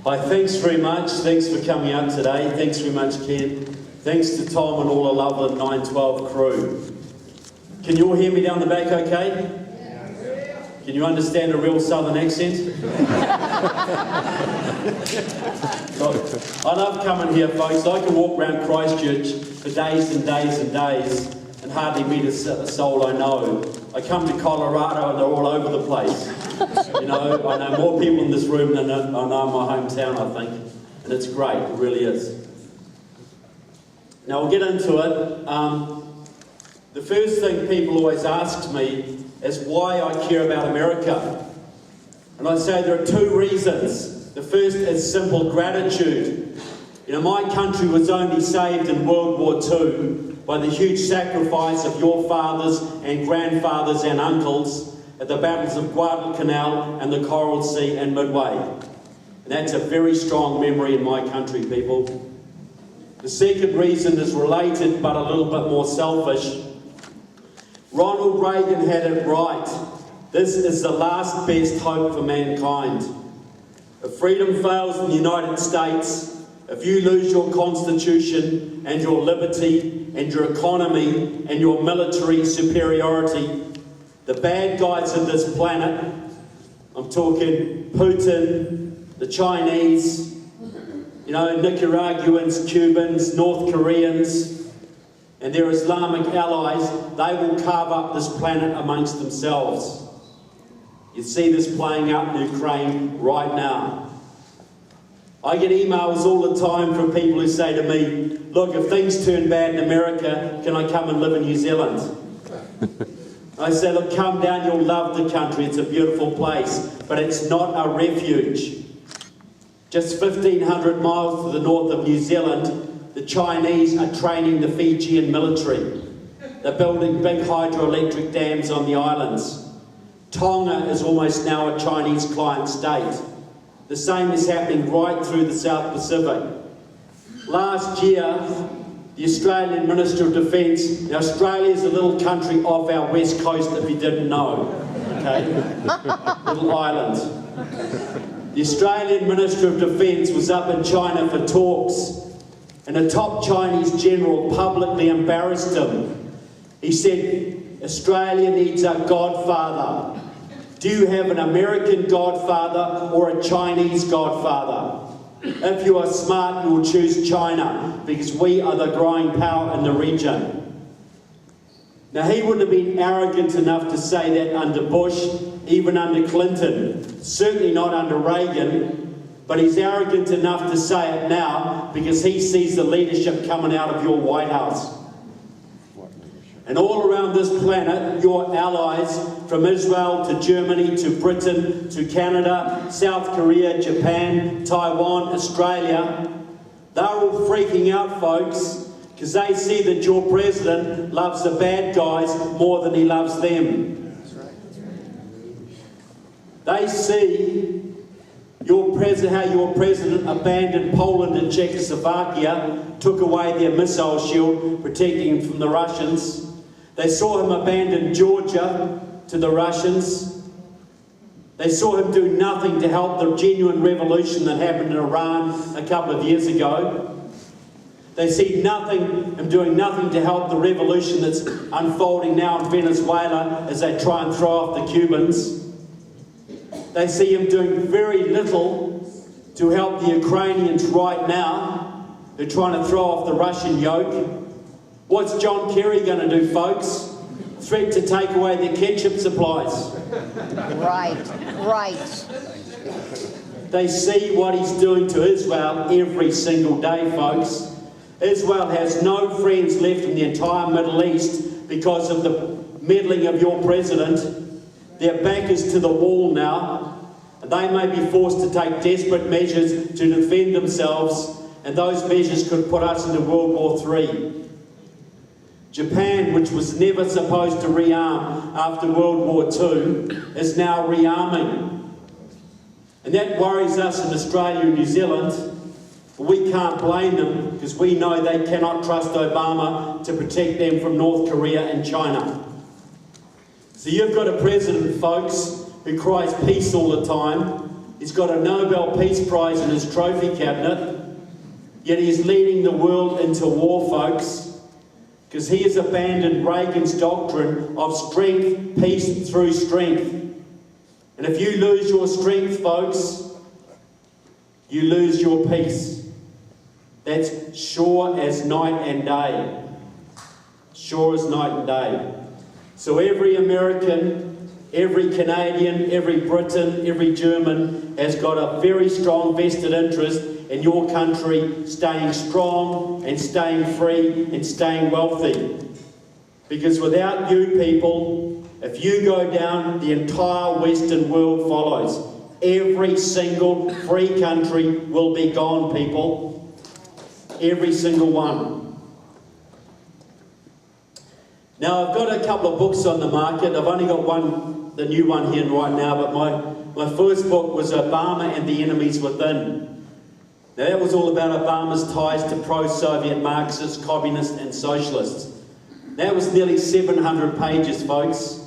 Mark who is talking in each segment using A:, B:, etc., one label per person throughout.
A: Hi, thanks very much. Thanks for coming out today. Thanks very much, Ken. Thanks to Tom and all the Loudon 912 crew. Can you all hear me down the back okay? Can you understand a real southern accent? Look, I love coming here, folks. I can walk around Christchurch for days and days and days and hardly meet a soul I know. I come to Colorado and they're all over the place. You know, I know more people in this room than I know in my hometown, I think. And it's great, it really is. Now we'll get into it. The first thing people always ask me is why I care about America. And I say there are two reasons. The first is simple gratitude. You know, my country was only saved in World War II by the huge sacrifice of your fathers and grandfathers and uncles at the battles of Guadalcanal and the Coral Sea and Midway. And that's a very strong memory in my country, people. The second reason is related but a little bit more selfish. Ronald Reagan had it right. This is the last best hope for mankind. If freedom fails in the United States, if you lose your constitution and your liberty and your economy and your military superiority, the bad guys of this planet, I'm talking Putin, the Chinese, you know, Nicaraguans, Cubans, North Koreans, and their Islamic allies, they will carve up this planet amongst themselves. You see this playing out in Ukraine right now. I get emails all the time from people who say to me, look, if things turn bad in America, can I come and live in New Zealand? I say, look, come down, you'll love the country, it's a beautiful place, but it's not a refuge. Just 1,500 miles to the north of New Zealand, the Chinese are training the Fijian military. They're building big hydroelectric dams on the islands. Tonga is almost now a Chinese client state. The same is happening right through the South Pacific. Last year, the Australian Minister of Defence, now Australia is a little country off our west coast if you didn't know, okay? Little island. The Australian Minister of Defence was up in China for talks, and a top Chinese general publicly embarrassed him. He said, Australia needs a godfather. Do you have an American godfather or a Chinese godfather? If you are smart, you will choose China, because we are the growing power in the region. Now, he wouldn't have been arrogant enough to say that under Bush, even under Clinton, certainly not under Reagan, but he's arrogant enough to say it now because he sees the leadership coming out of your White House. And all around this planet, your allies, from Israel to Germany to Britain to Canada, South Korea, Japan, Taiwan, Australia, they're all freaking out, folks, because they see that your president loves the bad guys more than he loves them. They see how your president abandoned Poland and Czechoslovakia, took away their missile shield, protecting them from the Russians. They saw him abandon Georgia to the Russians. They saw him do nothing to help the genuine revolution that happened in Iran a couple of years ago. They see him doing nothing to help the revolution that's unfolding now in Venezuela as they try and throw off the Cubans. They see him doing very little to help the Ukrainians right now who are trying to throw off the Russian yoke. What's John Kerry going to do, folks? Threat to take away their ketchup supplies.
B: Right.
A: They see what he's doing to Israel every single day, folks. Israel has no friends left in the entire Middle East because of the meddling of your president. Their back is to the wall now, and they may be forced to take desperate measures to defend themselves, and those measures could put us into World War III. Japan, which was never supposed to rearm after World War II, is now rearming. And that worries us in Australia and New Zealand, but we can't blame them because we know they cannot trust Obama to protect them from North Korea and China. So you've got a president, folks, who cries peace all the time. He's got a Nobel Peace Prize in his trophy cabinet, yet he's leading the world into war, folks, because he has abandoned Reagan's doctrine of strength, peace through strength. And if you lose your strength, folks, you lose your peace. That's sure as night and day. Sure as night and day. So every American, every Canadian, every Briton, every German has got a very strong vested interest in your country staying strong and staying free and staying wealthy. Because without you people, if you go down, the entire Western world follows. Every single free country will be gone, people. Every single one. Now, I've got a couple of books on the market. I've only got one, the new one here right now, but my first book was Obama and the Enemies Within. Now, that was all about Obama's ties to pro-Soviet Marxists, communists and socialists. That was nearly 700 pages, folks.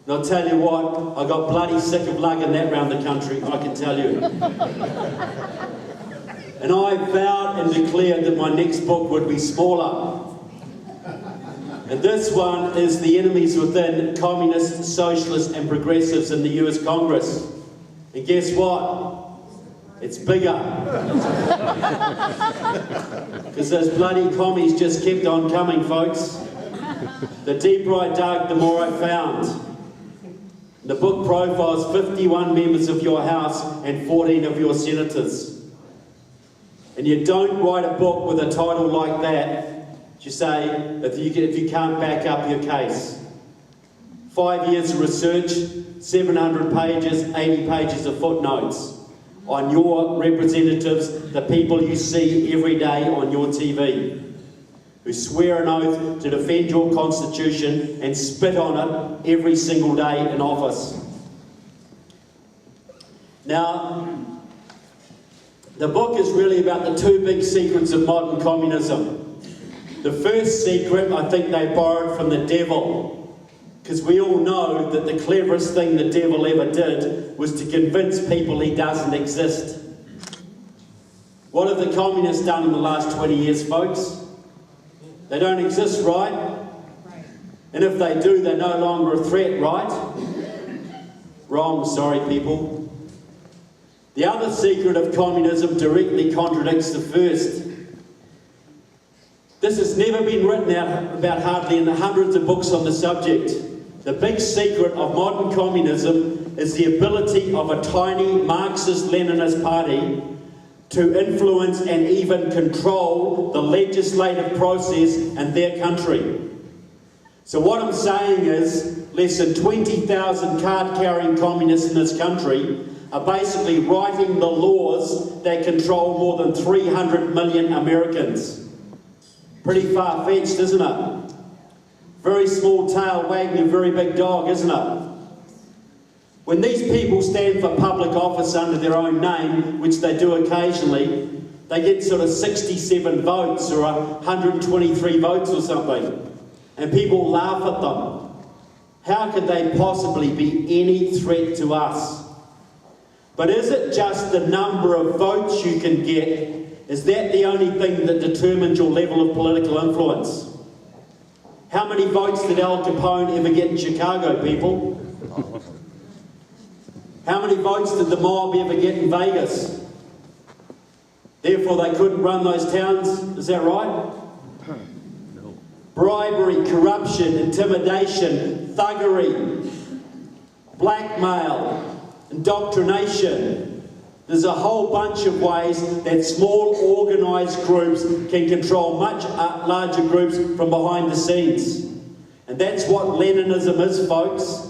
A: And I'll tell you what, I got bloody sick of lugging that around the country, I can tell you. And I vowed and declared that my next book would be smaller. And this one is The Enemies Within, Communists, Socialists and Progressives in the US Congress. And guess what? It's bigger. Because those bloody commies just kept on coming, folks. The deeper I dug, the more I found. The book profiles 51 members of your House and 14 of your senators. And you don't write a book with a title like that, you say, if you can't back up your case. 5 years of research, 700 pages, 80 pages of footnotes on your representatives, the people you see every day on your TV, who swear an oath to defend your constitution and spit on it every single day in office. Now, the book is really about the two big secrets of modern communism. The first secret, I think they borrowed from the devil, because we all know that the cleverest thing the devil ever did was to convince people he doesn't exist. What have the communists done in the last 20 years, folks? They don't exist, right? And if they do, they're no longer a threat, right? Wrong, sorry people. The other secret of communism directly contradicts the first. This has never been written out about hardly in the hundreds of books on the subject. The big secret of modern communism is the ability of a tiny Marxist-Leninist party to influence and even control the legislative process in their country. So what I'm saying is, less than 20,000 card-carrying communists in this country are basically writing the laws that control more than 300 million Americans. Pretty far-fetched, isn't it? Very small tail wagging a very big dog, isn't it? When these people stand for public office under their own name, which they do occasionally, they get sort of 67 votes or 123 votes or something, and people laugh at them. How could they possibly be any threat to us? But is it just the number of votes you can get? Is that the only thing that determines your level of political influence? How many votes did Al Capone ever get in Chicago, people? How many votes did the mob ever get in Vegas? Therefore, they couldn't run those towns, is that right? No. Bribery, corruption, intimidation, thuggery, blackmail, indoctrination. There's a whole bunch of ways that small organised groups can control much larger groups from behind the scenes. And that's what Leninism is, folks.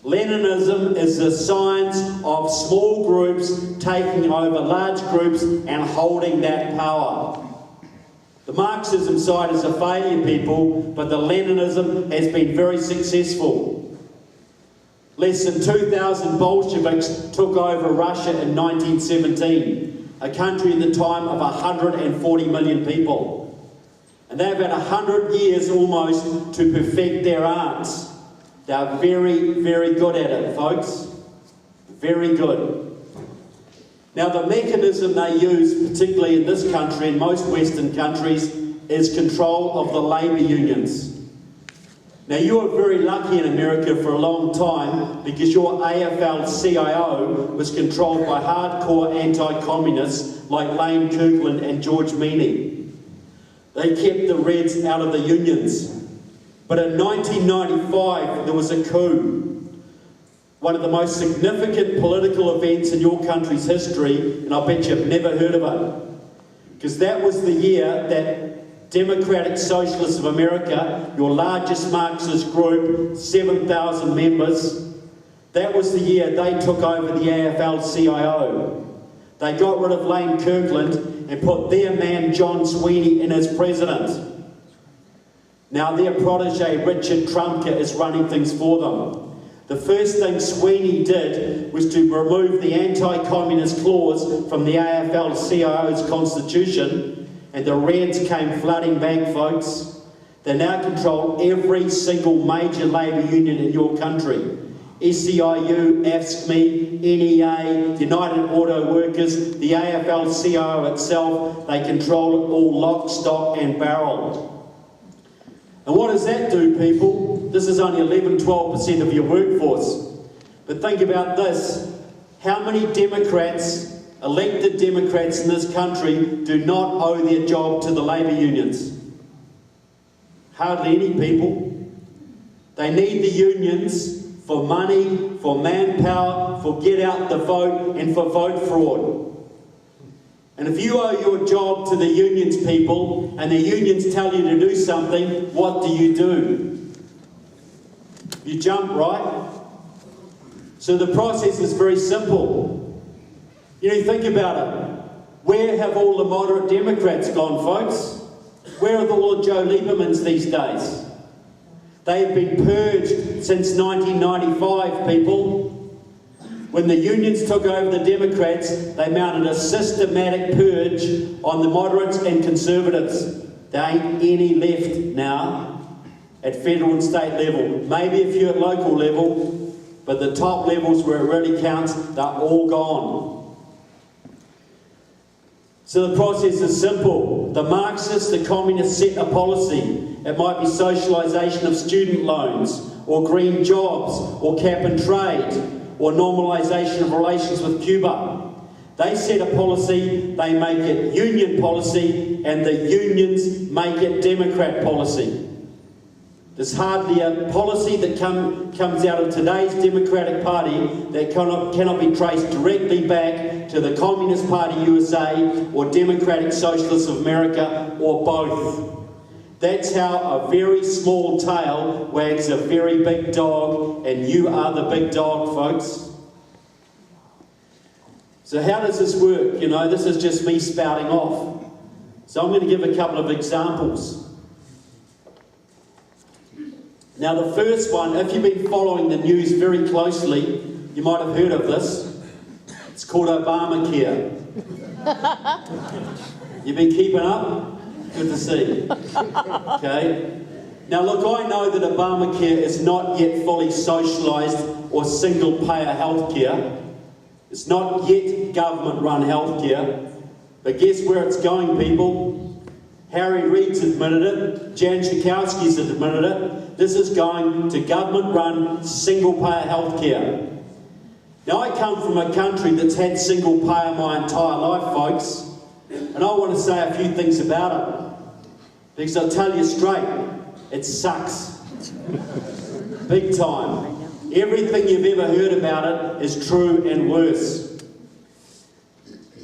A: Leninism is the science of small groups taking over large groups and holding that power. The Marxism side is a failure, people, but the Leninism has been very successful. Less than 2,000 Bolsheviks took over Russia in 1917, a country in the time of 140 million people. And they've had 100 years almost to perfect their arts. They're very, very good at it, folks. Very good. Now, the mechanism they use, particularly in this country and most Western countries, is control of the labour unions. Now, you were very lucky in America for a long time because your AFL-CIO was controlled by hardcore anti-communists like Lane Kirkland and George Meany. They kept the Reds out of the unions. But in 1995, there was a coup. One of the most significant political events in your country's history, and I bet you've never heard of it. Because that was the year that Democratic Socialists of America, your largest Marxist group, 7,000 members, that was the year they took over the AFL-CIO. They got rid of Lane Kirkland and put their man John Sweeney in as president. Now their protege Richard Trumka is running things for them. The first thing Sweeney did was to remove the anti-communist clause from the AFL-CIO's constitution, and the Reds came flooding back, folks. They now control every single major labour union in your country. SEIU, AFSCME, NEA, United Auto Workers, the AFL-CIO itself, they control it all lock, stock and barrel. And what does that do, people? This is only 11-12% of your workforce. But think about this. How many Democrats, elected Democrats in this country, do not owe their job to the labour unions? Hardly any, people. They need the unions for money, for manpower, for get out the vote and for vote fraud. And if you owe your job to the unions, people, and the unions tell you to do something, what do? You jump, right? So the process is very simple. You know, think about it. Where have all the moderate Democrats gone, folks? Where are all the Joe Liebermans these days? They've been purged since 1995, people. When the unions took over the Democrats, they mounted a systematic purge on the moderates and conservatives. There ain't any left now at federal and state level. Maybe a few at local level, but the top levels where it really counts, they're all gone. So the process is simple. The Marxists, the communists set a policy. It might be socialisation of student loans, or green jobs, or cap and trade, or normalisation of relations with Cuba. They set a policy, they make it union policy, and the unions make it Democrat policy. There's hardly a policy that comes out of today's Democratic Party that cannot be traced directly back to the Communist Party USA or Democratic Socialists of America, or both. That's how a very small tail wags a very big dog, and you are the big dog, folks. So how does this work? You know, this is just me spouting off. So I'm going to give a couple of examples. Now the first one, if you've been following the news very closely, you might have heard of this. It's called Obamacare. You've been keeping up? Good to see. Okay. Now look, I know that Obamacare is not yet fully socialised or single-payer healthcare. It's not yet government-run healthcare. But guess where it's going, people? Harry Reid's admitted it. Jan Schakowsky's admitted it. This is going to government-run, single-payer healthcare. Now, I come from a country that's had single-payer my entire life, folks, and I want to say a few things about it. Because I'll tell you straight, it sucks. Big time. Everything you've ever heard about it is true and worse.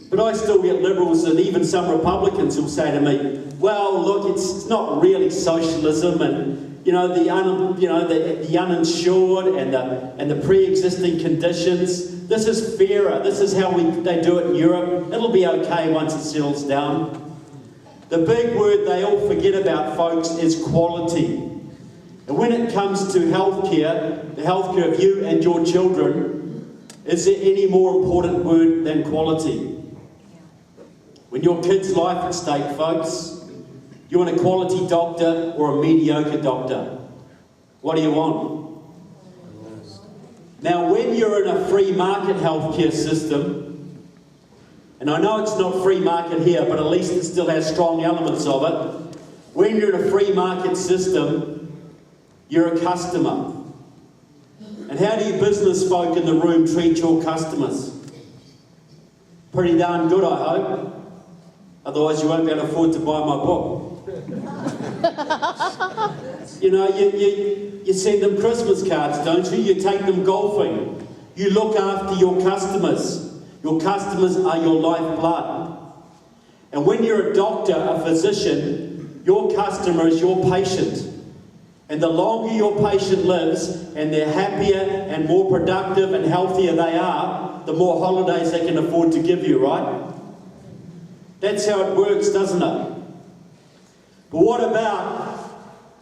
A: But I still get Liberals and even some Republicans who'll say to me, well, look, it's not really socialism, and the uninsured and the pre-existing conditions. This is fairer. This is how they do it in Europe. It'll be okay once it settles down. The big word they all forget about, folks, is quality. And when it comes to healthcare, the healthcare of you and your children, is there any more important word than quality? When your kid's life at stake, folks, you want a quality doctor or a mediocre doctor? What do you want? Now, when you're in a free market healthcare system, And I know it's not free market here, but at least it still has strong elements of it. When you're in a free market system, you're a customer. And how do you business folk in the room treat your customers? Pretty darn good, I hope. Otherwise you won't be able to afford to buy my book. You know, you send them Christmas cards, don't you? You take them golfing. You look after your customers. Your customers are your lifeblood. And when you're a doctor, a physician, your customer is your patient. And the longer your patient lives, and they're happier and more productive and healthier they are, the more holidays they can afford to give you, right? That's how it works, doesn't it? But what about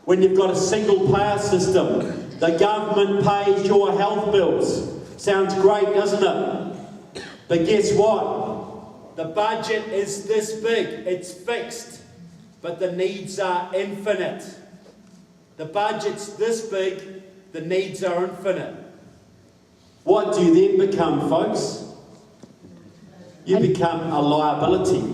A: when you've got a single payer system? The government pays your health bills. Sounds great, doesn't it? But guess what? The budget is this big. It's fixed. But the needs are infinite. The budget's this big. The needs are infinite. What do you then become, folks? You become a liability.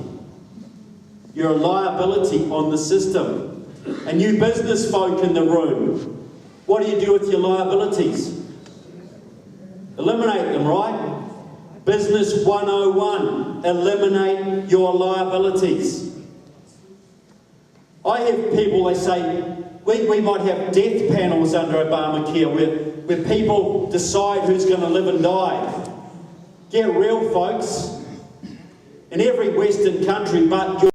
A: You're a liability on the system. And you business folk in the room, what do you do with your liabilities? Eliminate them, right? Business 101, eliminate your liabilities. I have people, they say, we might have death panels under Obamacare where people decide who's going to live and die. Get real, folks. In every Western country but